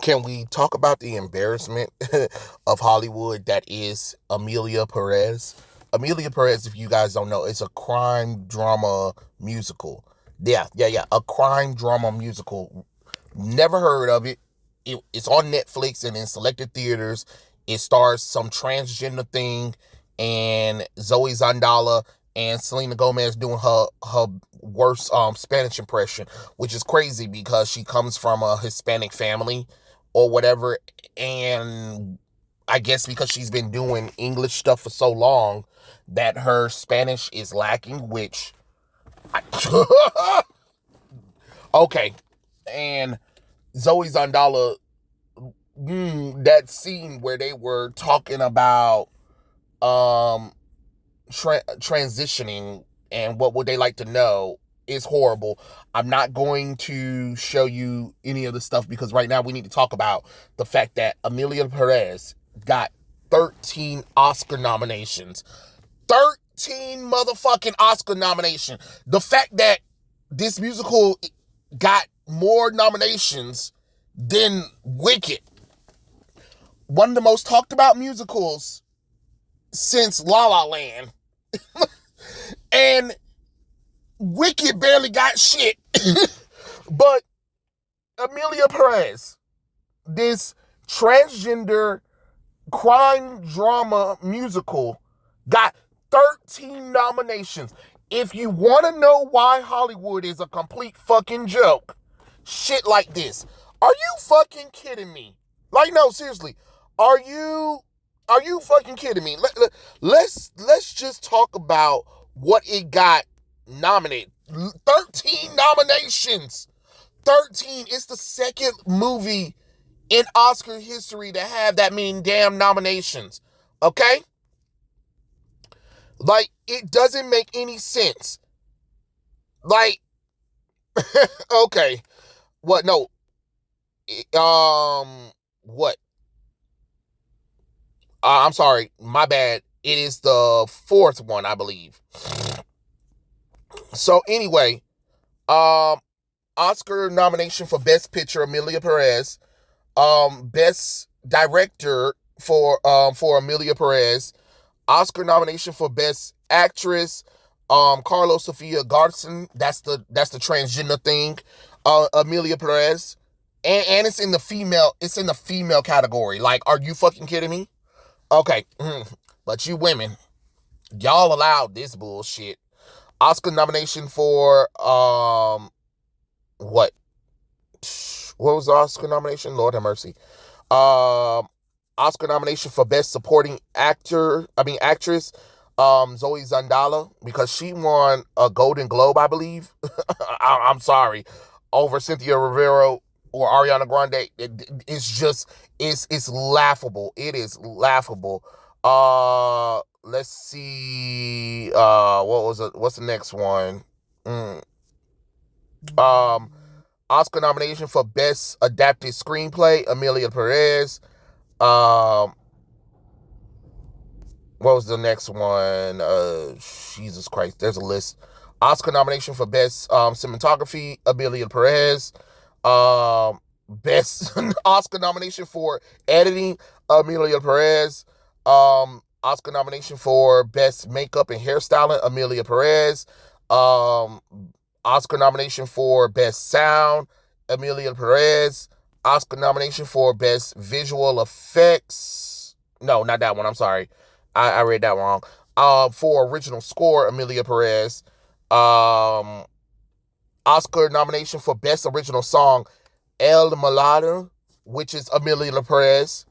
Can we talk about the embarrassment of Hollywood that is Emilia Perez? Emilia Perez, if you guys don't know, is a crime drama musical. Yeah. A crime drama musical. Never heard of it. It's on Netflix and in selected theaters. It stars some transgender thing and Zoe Zandala and Selena Gomez doing her worst Spanish impression, which is crazy because she comes from a Hispanic family or whatever, and I guess because she's been doing English stuff for so long that her Spanish is lacking, which okay. And Zoe Zandala, that scene where they were talking about um transitioning and what would they like to know is horrible. I'm not going to show you any of the stuff because right now we need to talk about the fact that Emilia Perez got 13 Oscar nominations. 13 motherfucking Oscar nominations. The fact that this musical got more nominations than Wicked, one of the most talked about musicals since La La Land, and Wicked barely got shit. But Emilia Perez, this transgender crime drama musical, got 13 nominations. If you want to know why Hollywood is a complete fucking joke, shit like this. Are you fucking kidding me? Like, no, seriously. Are you fucking kidding me? Let's just talk about what it got nominated. 13 nominations. 13. It's the second movie in Oscar history to have that many damn nominations. Okay? Like, it doesn't make any sense. Like, okay. What? No. What? I'm sorry. My bad. It is the fourth one, I believe. So anyway, Oscar nomination for Best Picture, Emilia Perez. Best Director for Emilia Perez. Oscar nomination for Best Actress, Carlos Sofia Garson. That's the transgender thing. Emilia Perez. And it's in the female category. Like, are you fucking kidding me? Okay. But you women, y'all allowed this bullshit. Oscar nomination for what? What was the Oscar nomination? Lord have mercy. Oscar nomination for Best Supporting Actress, Zoe Zandala, because she won a Golden Globe, I believe. I'm sorry, over Cynthia Rivera or Ariana Grande. It's laughable. It is laughable. Let's see. What's the next one? Oscar nomination for Best Adapted Screenplay, Emilia Perez. What was the next one? Jesus Christ, there's a list. Oscar nomination for Best Cinematography, Emilia Perez. Best Oscar nomination for Editing, Emilia Perez. Oscar nomination for Best Makeup and Hairstyling, Emilia Perez. Oscar nomination for Best Sound, Emilia Perez. Oscar nomination for Best Visual Effects. No, not that one. I'm sorry. I read that wrong. For Original Score, Emilia Perez. Oscar nomination for Best Original Song, El Malado, which is Emilia Perez.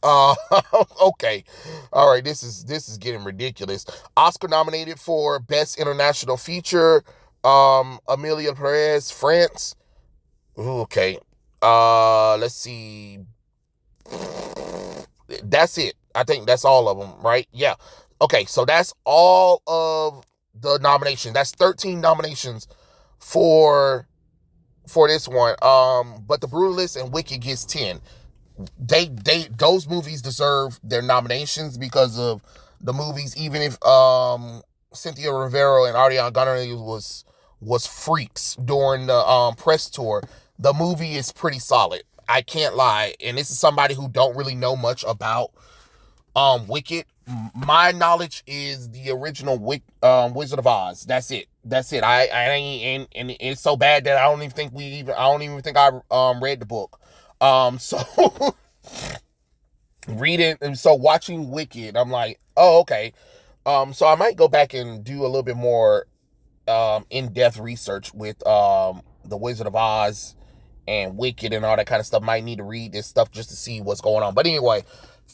Okay. All right, this is getting ridiculous. Oscar nominated for Best International Feature, Emilia Perez, France. Ooh, okay. Let's see. That's it. I think that's all of them, right? Yeah. Okay, so that's all of the nominations. That's 13 nominations for this one. But The Brutalist and Wicked gets 10. Those movies deserve their nominations because of the movies, even if Cynthia Rivera and Ariana Grande was freaks during the press tour. The movie is pretty solid. I can't lie, and this is somebody who don't really know much about Wicked. My knowledge is the original Wizard of Oz. That's it. I ain't, and it's so bad that I don't even think I read the book. So reading and so watching Wicked, I'm like, oh, okay. So I might go back and do a little bit more in-depth research with the Wizard of Oz and Wicked and all that kind of stuff. Might need to read this stuff just to see what's going on. But anyway,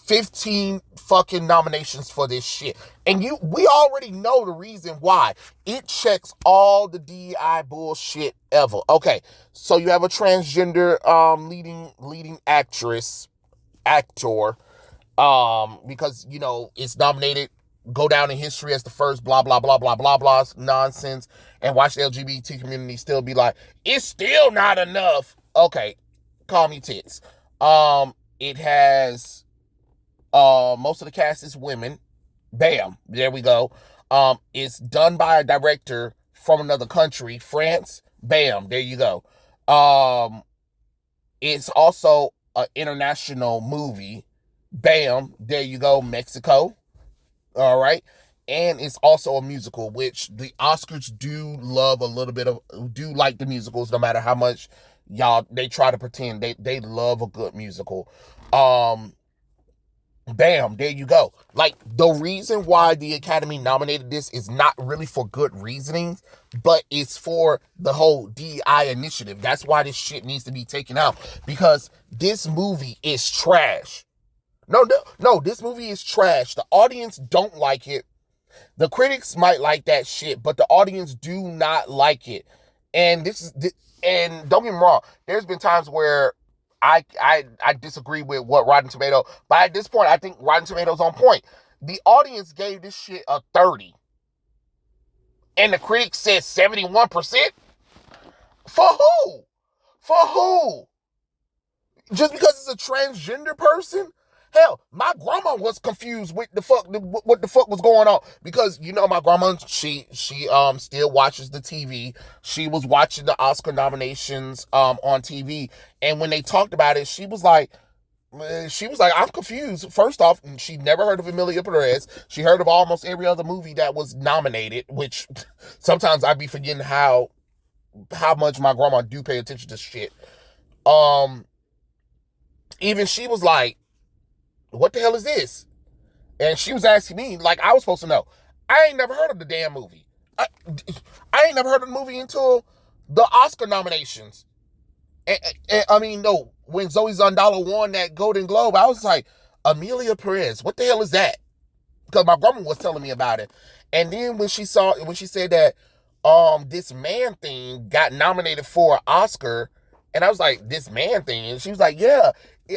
15 fucking nominations for this shit. And we already know the reason why. It checks all the DEI bullshit ever. Okay, so you have a transgender leading actor, because, you know, it's nominated, go down in history as the first blah, blah, blah, blah, blah, blah nonsense, and watch the LGBT community still be like, it's still not enough. Okay, calm your tits. It has, most of the cast is women. Bam, there we go. It's done by a director from another country, France. Bam, there you go. It's also an international movie. Bam, there you go, Mexico. All right. And it's also a musical, which the Oscars do love do like the musicals, no matter how much they try to pretend. They love a good musical. Bam, there you go. Like, the reason why the Academy nominated this is not really for good reasoning, but it's for the whole DEI initiative. That's why this shit needs to be taken out, because this movie is trash. No, this movie is trash. The audience don't like it. The critics might like that shit, but the audience do not like it. And and don't get me wrong, there's been times where I disagree with what Rotten Tomato, but at this point, I think Rotten Tomatoes on point. The audience gave this shit a 30. And the critics said 71%? For who? For who? Just because it's a transgender person? Hell, my grandma was confused with what the fuck was going on, because, you know, my grandma, she still watches the TV. She was watching the Oscar nominations on TV, and when they talked about it, she was like, I'm confused. First off, she never heard of Emilia Perez. She heard of almost every other movie that was nominated, which sometimes I'd be forgetting how much my grandma do pay attention to shit. Even she was like, what the hell is this? And she was asking me, like I was supposed to know. I ain't never heard of the damn movie. I ain't never heard of the movie until the Oscar nominations. And I mean, no, when Zoe Zandala won that Golden Globe, I was like, Emilia Perez, what the hell is that? Because my grandma was telling me about it. And then when she said that this Man Thing got nominated for an Oscar, and I was like, this Man Thing? And she was like, yeah.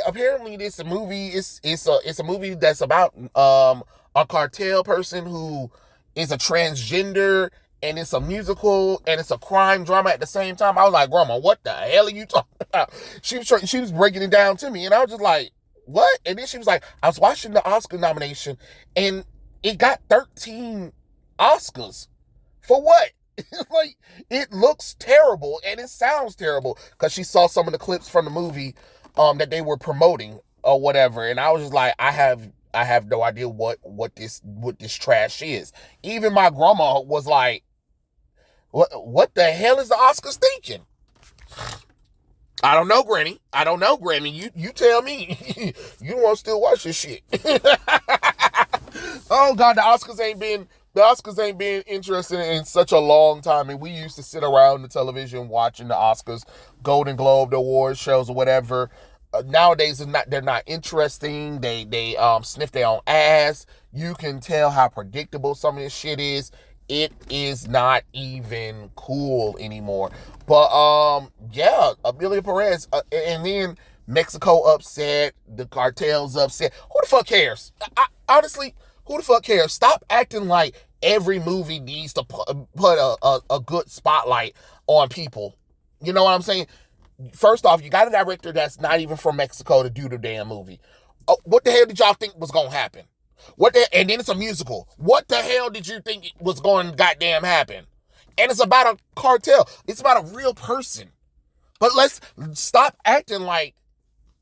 Apparently this movie it's a movie that's about a cartel person who is a transgender, and it's a musical, and it's a crime drama at the same time. I was like, Grandma, what the hell are you talking about? She was breaking it down to me, and I was just like, what? And then she was like, I was watching the Oscar nomination, and it got 13 Oscars. For what? Like, it looks terrible, and it sounds terrible, because she saw some of the clips from the movie that they were promoting or whatever, and I was just like, I have no idea what this trash is. Even my grandma was like, what the hell is the Oscars thinking? I don't know, Granny. You tell me. You want to still watch this shit? Oh God, the Oscars ain't been interesting in such a long time. And we used to sit around the television watching the Oscars, Golden Globe, the awards shows or whatever. Nowadays, they're not interesting. They sniff their own ass. You can tell how predictable some of this shit is. It is not even cool anymore. But yeah, Emilia Perez, and then Mexico upset, the cartels upset. Who the fuck cares? Honestly, who the fuck cares? Stop acting like every movie needs to put a good spotlight on people. You know what I'm saying? First off, you got a director that's not even from Mexico to do the damn movie. What the hell did y'all think was gonna happen? And then it's a musical. What the hell did you think was going to goddamn happen? And it's about a cartel. It's about a real person. But let's stop acting like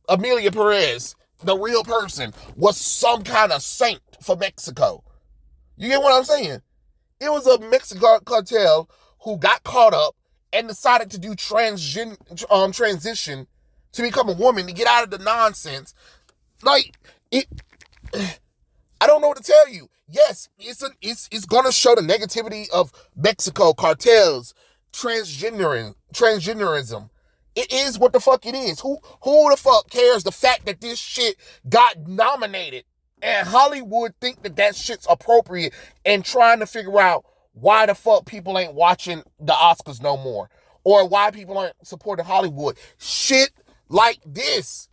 Emilia Perez, the real person, was some kind of saint for Mexico. You get what I'm saying? It was a Mexican cartel who got caught up and decided to do transition to become a woman to get out of the nonsense. Like, it, I don't know what to tell you. Yes, it's gonna show the negativity of Mexico, cartels, transgenderism. It is what the fuck it is. Who the fuck cares the fact that this shit got nominated and Hollywood think that shit's appropriate and trying to figure out why the fuck people ain't watching the Oscars no more or why people aren't supporting Hollywood. Shit like this.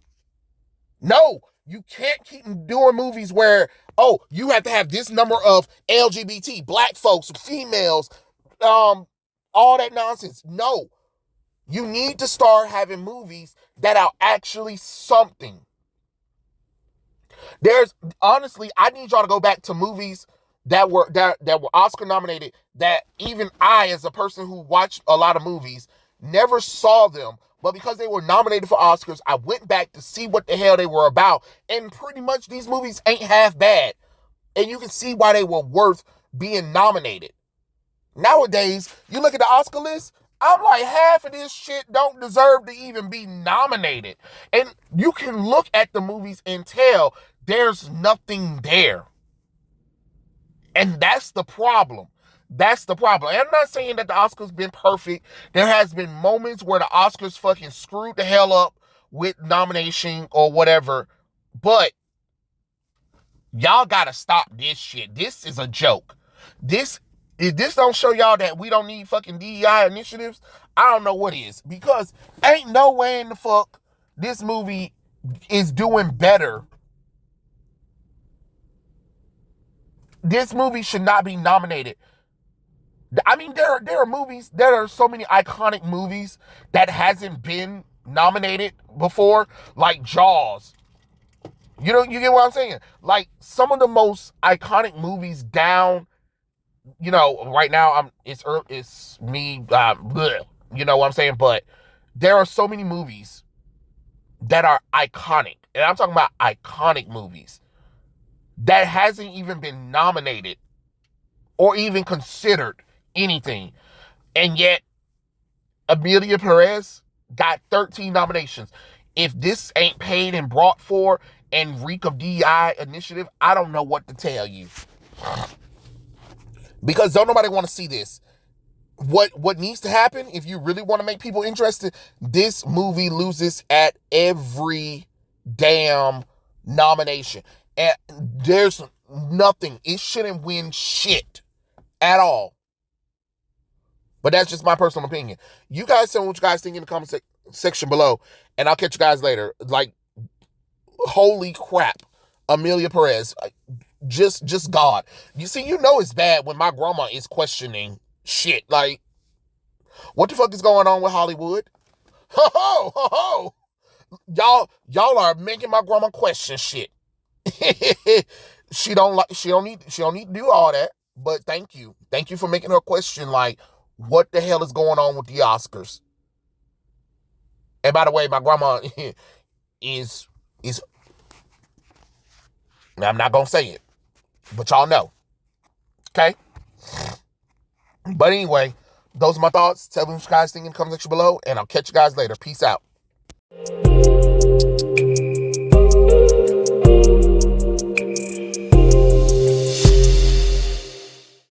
No, you can't keep doing movies where, oh, you have to have this number of LGBT, black folks, females, all that nonsense. No. You need to start having movies that are actually something. Honestly, I need y'all to go back to movies that were Oscar nominated that even I, as a person who watched a lot of movies, never saw them. But because they were nominated for Oscars, I went back to see what the hell they were about. And pretty much these movies ain't half bad. And you can see why they were worth being nominated. Nowadays, you look at the Oscar list, I'm like, half of this shit don't deserve to even be nominated. And you can look at the movies and tell there's nothing there. And that's the problem. That's the problem. And I'm not saying that the Oscars been perfect. There has been moments where the Oscars fucking screwed the hell up with nomination or whatever. But y'all gotta stop this shit. This is a joke. If this don't show y'all that we don't need fucking DEI initiatives, I don't know what is. Because ain't no way in the fuck this movie is doing better. This movie should not be nominated. I mean, there are movies, there are so many iconic movies that hasn't been nominated before, like Jaws. You get what I'm saying? Like, some of the most iconic movies down, right now it's me, bleh, you know what I'm saying? But there are so many movies that are iconic, and I'm talking about iconic movies that hasn't even been nominated or even considered anything. And yet, Emilia Perez got 13 nominations. If this ain't paid and brought for and reek of DEI initiative, I don't know what to tell you. Because don't nobody want to see this. What needs to happen, if you really want to make people interested, this movie loses at every damn nomination. And there's nothing. It shouldn't win shit at all. But that's just my personal opinion. You guys tell me what you guys think in the comment section below, and I'll catch you guys later. Like, holy crap, Emilia Perez, just God. You see, it's bad when my grandma is questioning shit. Like, what the fuck is going on with Hollywood? Ho ho ho ho! Y'all are making my grandma question shit. She don't need to do all that. But thank you for making her question, like, what the hell is going on with the Oscars? And by the way, my grandma is I'm not gonna say it, but y'all know. Okay? But anyway, those are my thoughts. Tell me what you guys think in the comment section below, and I'll catch you guys later. Peace out.